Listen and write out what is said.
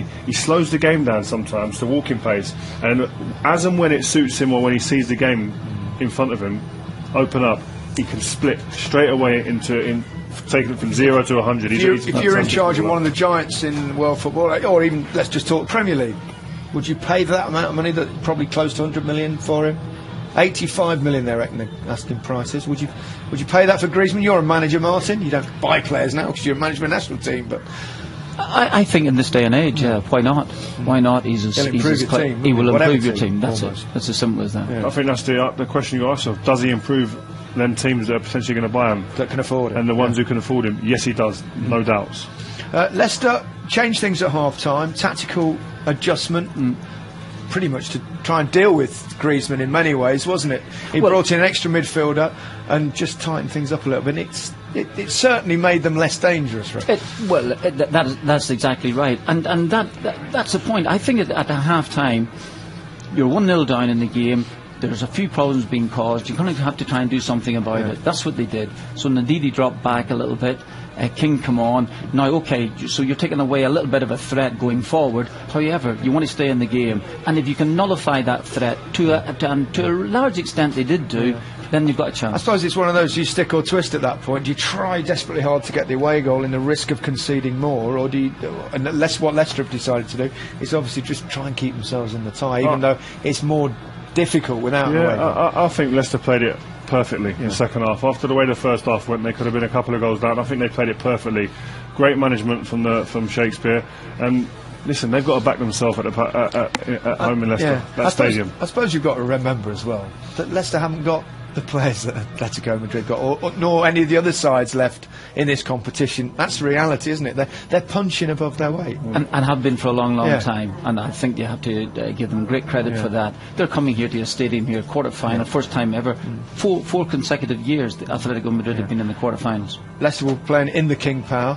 He slows the game down sometimes to walking pace, and as and when it suits him or when he sees the game in front of him open up, he can split straight away into taking it from 0 to 100. If you're in charge of one of the giants in world football, or even let's just talk Premier League, would you pay that amount of money, that probably close to 100 million for him? 85 million, they reckon, the asking prices. Would you pay that for Griezmann? You're a manager, Martin. You don't buy players now because you're a manager of a national team, but I think in this day and age, why not? Why not? He will improve your team. That's it. That's as simple as that. I think that's the question you ask yourself. Does he improve them teams that are potentially going to buy him, that can afford him, and the ones who can afford him? Yes, he does, no doubts. Leicester changed things at half-time. Tactical adjustment, pretty much to try and deal with Griezmann in many ways, wasn't it? He brought in an extra midfielder and just tightened things up a little bit. It certainly made them less dangerous, right? That's exactly right, and that's the point. I think at the half-time, you're 1-0 down in the game. There's a few problems being caused. You're going to have to try and do something about it. That's what they did. So Ndidi dropped back a little bit. King come on. Now, okay, so you're taking away a little bit of a threat going forward. However, you want to stay in the game. And if you can nullify that threat, to a large extent they did do, then you've got a chance. I suppose it's one of those, you stick or twist at that point. Do you try desperately hard to get the away goal in the risk of conceding more, or do you, and what Leicester have decided to do is obviously just try and keep themselves in the tie, even though it's more difficult without the away goal. I think Leicester played it perfectly in the second half. After the way the first half went, they could have been a couple of goals down. I think they played it perfectly. Great management from Shakespeare, and listen, they've got to back themselves at home in Leicester, stadium. I suppose you've got to remember as well that Leicester haven't got the players that Atletico Madrid got, nor any of the other sides left in this competition. That's the reality, isn't it? They're punching above their weight, and have been for a long time. And I think you have to give them great credit for that. They're coming here to a stadium here, quarter-final, first time ever. Four consecutive years the Atletico Madrid have been in the quarter-finals. Leicester will play in the King Power.